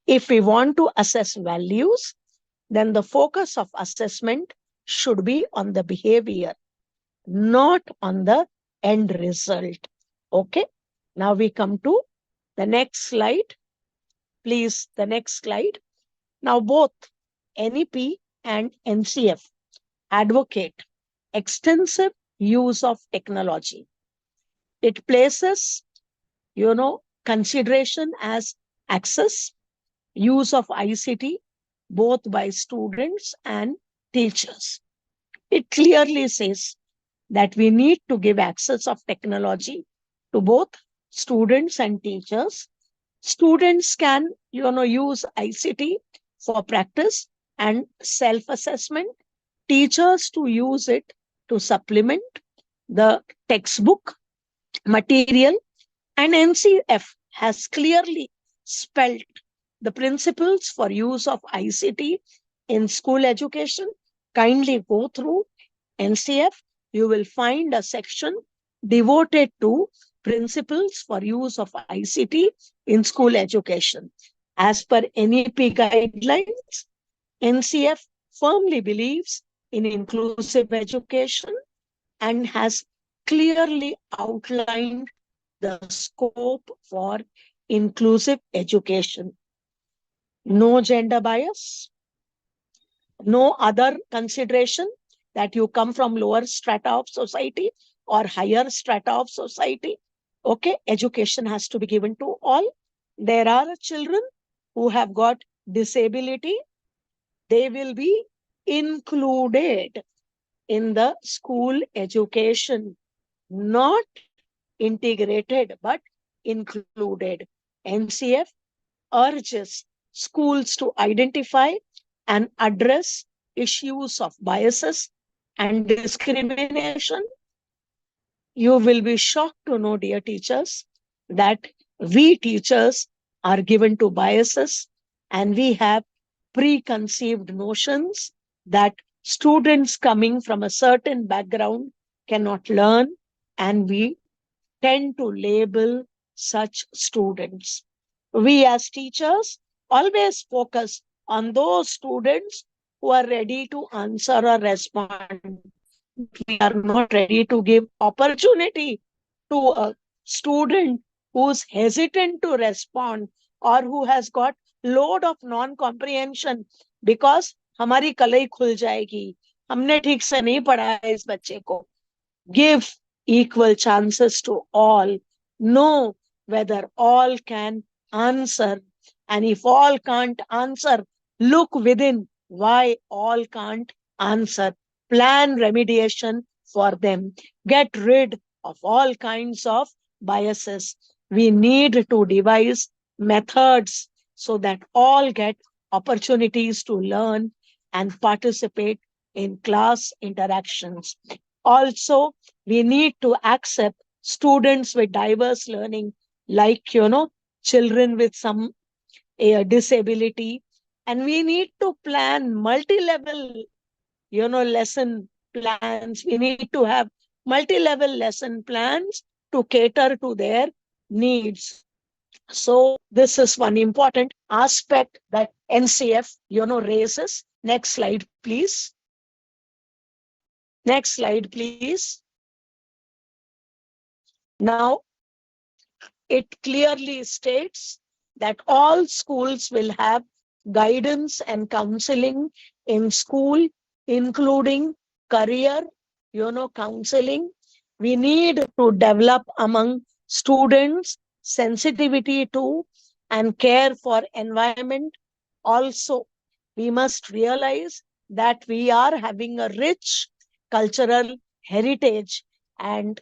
If we want to assess values, then the focus of assessment should be on the behavior, not on the end result. Okay. Now we come to the next slide. Please, the next slide. Now both NEP and NCF advocate extensive use of technology. It places, consideration as access, use of ICT, both by students and teachers. It clearly says that we need to give access of technology to both students and teachers. Students can, use ICT for practice and self-assessment. Teachers to use it to supplement the textbook material, and NCF has clearly spelled the principles for use of ICT in school education. Kindly go through NCF. You will find a section devoted to principles for use of ICT in school education. As per NEP guidelines, NCF firmly believes in inclusive education and has clearly outlined the scope for inclusive education. No gender bias, no other consideration that you come from lower strata of society or higher strata of society. Okay, education has to be given to all. There are children who have got disability. They will be included in the school education, not integrated, but included. NCF urges schools to identify and address issues of biases and discrimination. You will be shocked to know, dear teachers, that we teachers are given to biases and we have preconceived notions that students coming from a certain background cannot learn, and we tend to label such students. We as teachers always focus on those students who are ready to answer or respond. We are not ready to give opportunity to a student who's hesitant to respond or who has got load of non-comprehension because हमारी कलई खुल जाएगी, हमने ठीक से नहीं पढ़ा है इस बच्चे को. Give equal chances to all. Know whether all can answer. And if all can't answer, look within why all can't answer. Plan remediation for them. Get rid of all kinds of biases. We need to devise methods so that all get opportunities to learn and participate in class interactions. Also, we need to accept students with diverse learning, like, children with some disability. And we need to plan multi-level, lesson plans. We need to have multi-level lesson plans to cater to their needs. So this is one important aspect that NCF, raises. Next slide, please. Next slide, please. Now, it clearly states that all schools will have guidance and counseling in school, including career, counseling. We need to develop among students sensitivity to and care for environment. Also, we must realize that we are having a rich cultural heritage, and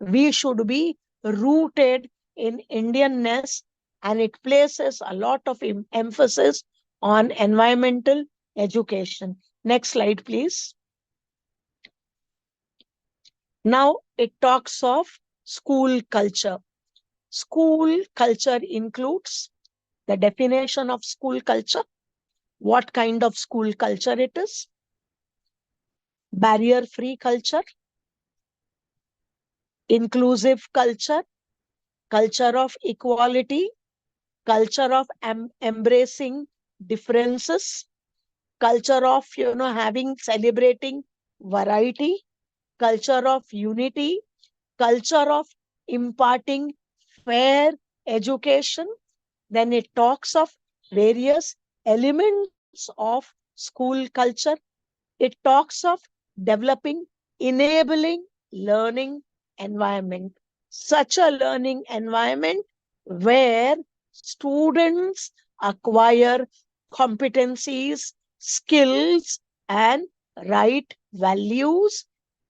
we should be rooted in Indianness, and it places a lot of emphasis on environmental education. Next slide, please. Now it talks of school culture. School culture includes the definition of school culture, what kind of school culture it is, barrier-free culture, inclusive culture, culture of equality, culture of embracing differences, culture of, having, celebrating variety, culture of unity, culture of imparting fair education. Then it talks of various elements of school culture. It talks of developing, enabling learning environment. Such a learning environment where students acquire competencies, skills, and right values,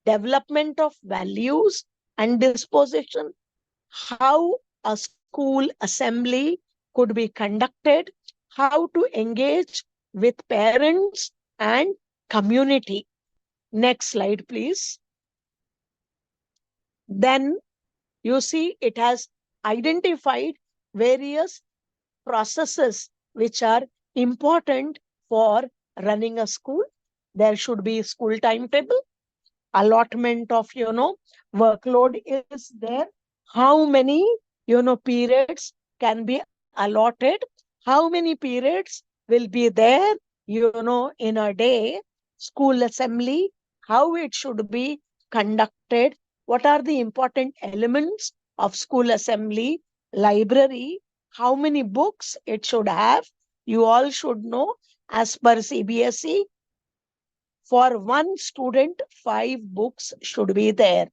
development of values and disposition, how a school assembly could be conducted, how to engage with parents and community. Next slide, please. Then you see it has identified various processes which are important for running a school. There should be school timetable, allotment of, workload is there, how many, periods can be allotted, how many periods will be there, in a day, school assembly, how it should be conducted, what are the important elements of school assembly, library, how many books it should have. You all should know, as per CBSE, for one student, 5 books should be there.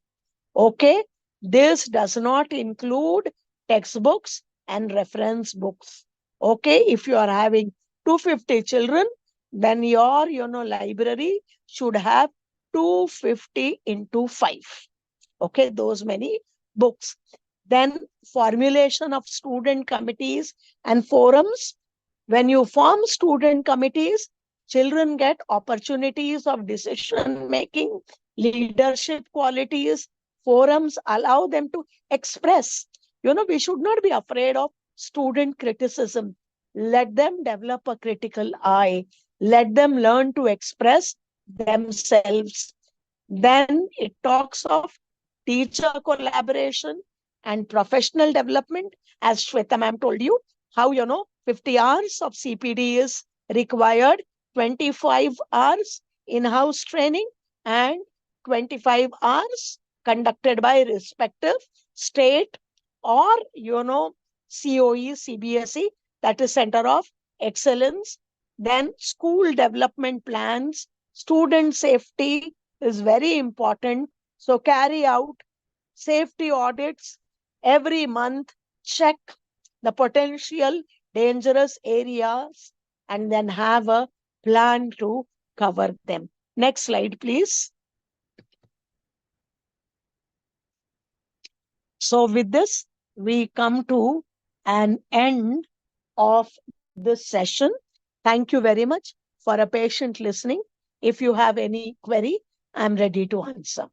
Okay. This does not include textbooks and reference books. Okay. If you are having 250 children, then your, library should have 250 into 5. Okay. Those many books. Then formulation of student committees and forums. When you form student committees, children get opportunities of decision making, leadership qualities. Forums allow them to express. We should not be afraid of student criticism. Let them develop a critical eye. Let them learn to express themselves. Then it talks of teacher collaboration and professional development. As Shweta ma'am told you, how, 50 hours of CPD is required, 25 hours in-house training, and 25 hours conducted by respective state or, COE, CBSE, that is Center of Excellence. Then school development plans, student safety is very important. So carry out safety audits every month, check the potential dangerous areas, and then have a plan to cover them. Next slide, please. So with this, we come to an end of this session. Thank you very much for a patient listening. If you have any query, I'm ready to answer.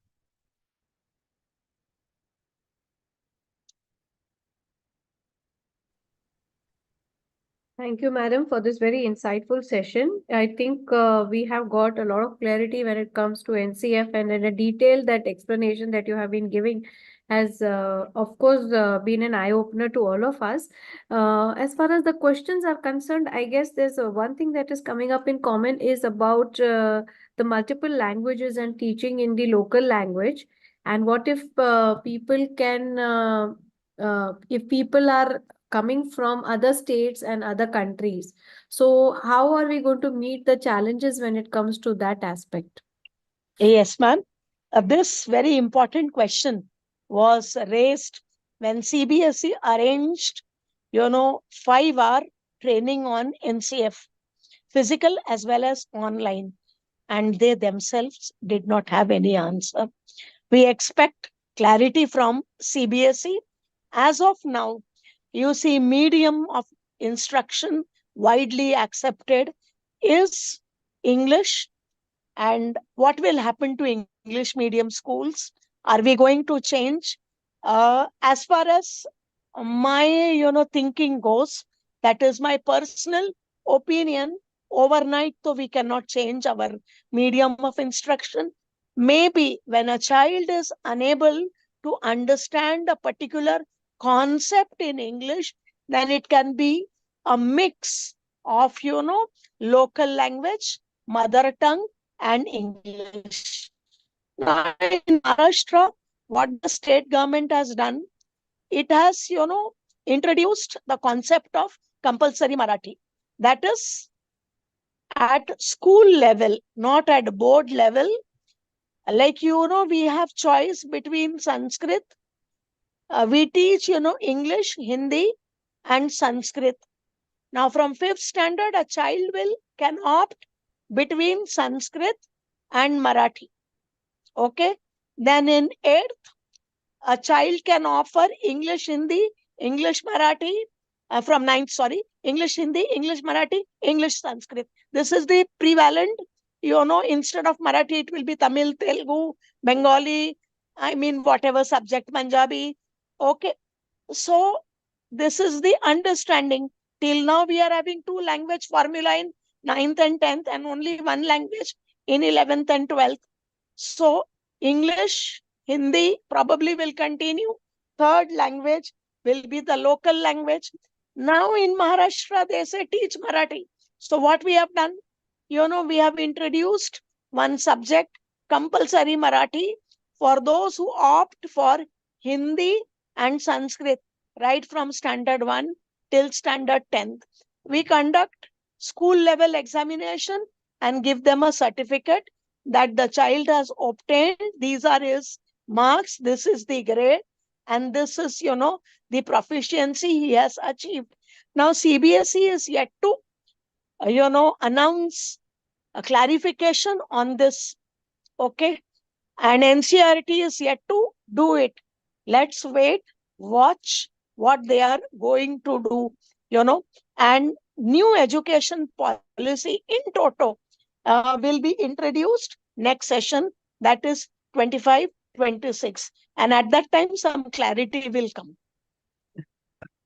Thank you, madam, for this very insightful session. I think we have got a lot of clarity when it comes to NCF, and in a detail, that explanation that you have been giving has, of course, been an eye-opener to all of us. As far as the questions are concerned, I guess there's one thing that is coming up in common is about the multiple languages and teaching in the local language. And what if if people are coming from other states and other countries. So how are we going to meet the challenges when it comes to that aspect?
Yes, ma'am. This very important question was raised when CBSE arranged, 5-hour training on NCF, physical as well as online, and they themselves did not have any answer. We expect clarity from CBSE. As of now, you see, medium of instruction widely accepted is English. And what will happen to English medium schools? Are we going to change? As far as my, thinking goes, that is my personal opinion. Overnight, so we cannot change our medium of instruction. Maybe when a child is unable to understand a particular concept in English, then it can be a mix of, local language, mother tongue, and English. Now, in Maharashtra, what the state government has done, it has, introduced the concept of compulsory Marathi. That is at school level, not at board level. Like, we have choice between Sanskrit. We teach, English, Hindi, and Sanskrit. Now, from fifth standard, a child can opt between Sanskrit and Marathi. Okay. Then in eighth, a child can offer English, Hindi, English, Marathi, from ninth, sorry, English, Hindi, English, Marathi, English, Sanskrit. This is the prevalent, instead of Marathi, it will be Tamil, Telugu, Bengali, whatever subject, Punjabi. Okay. So this is the understanding. Till now, we are having two language formula in 9th and 10th and only one language in 11th and 12th. So English, Hindi probably will continue. Third language will be the local language. Now in Maharashtra, they say teach Marathi. So what we have done, we have introduced one subject, compulsory Marathi, for those who opt for Hindi and Sanskrit, right from standard 1 till standard 10th. We conduct school level examination and give them a certificate that the child has obtained. These are his marks. This is the grade. And this is, the proficiency he has achieved. Now, CBSE is yet to, announce a clarification on this. Okay. And NCRT is yet to do it. Let's wait, watch what they are going to do, and new education policy in toto will be introduced next session, that is 25-26. And at that time, some clarity will come.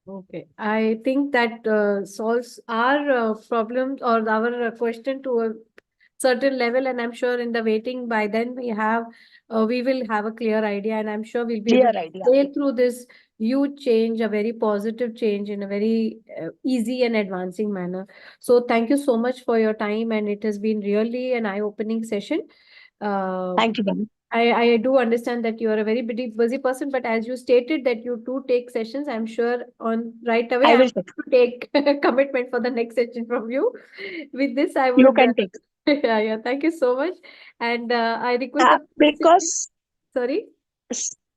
Okay, I think that solves our problems or our question to a certain level, and I'm sure in the waiting by then we will have a clear idea, and I'm sure we'll be able
Clear
to
idea.
sail through this huge change, a very positive change in a very easy and advancing manner. So thank you so much for your time, and it has been really an eye-opening session.
Thank you, ma'am.
I do understand that you are a very busy person, but as you stated that you do take sessions, I'm sure on right away
I
I'm
will
going to take commitment for the next session from you. With this, I
You
would
can take.
yeah, thank you so much. And I request the
Because
sorry.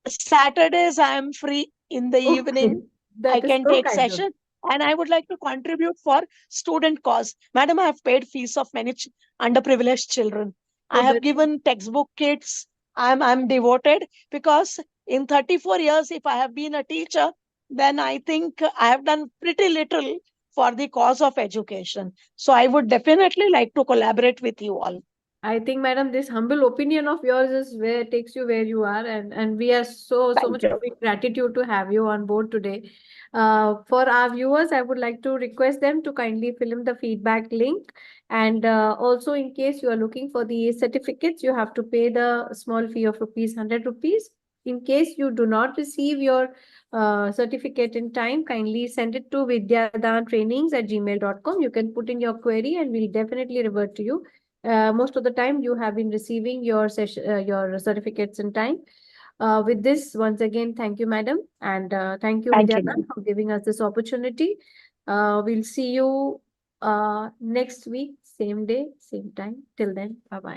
Saturdays I am free in the
Okay,
evening. I
that is
can
so
take
kind of.
session, and I would like to contribute for student cause. Madam, I have paid fees of many underprivileged children. I
Oh,
have
that
given textbook kits. I'm devoted, because in 34 years, if I have been a teacher, then I think I have done pretty little for the cause of education. So I would definitely like to collaborate with you all.
I think, madam, this humble opinion of yours is where takes you where you are, and we are so
Thank
much
you.
gratitude to have you on board today. For our viewers, I would like to request them to kindly fill in the feedback link, and also in case you are looking for the certificates, you have to pay the small fee of ₹100. In case you do not receive your certificate in time, kindly send it to vidyadaantrainings@gmail.com. You can put in your query, and we'll definitely revert to you. Most of the time you have been receiving your session, your certificates in time. With this, once again, thank you, madam, and thank you,
Thank you,
VidyaDaan,
ma'am.
for giving us this opportunity. We'll see you next week, same day, same time. Till then, bye bye.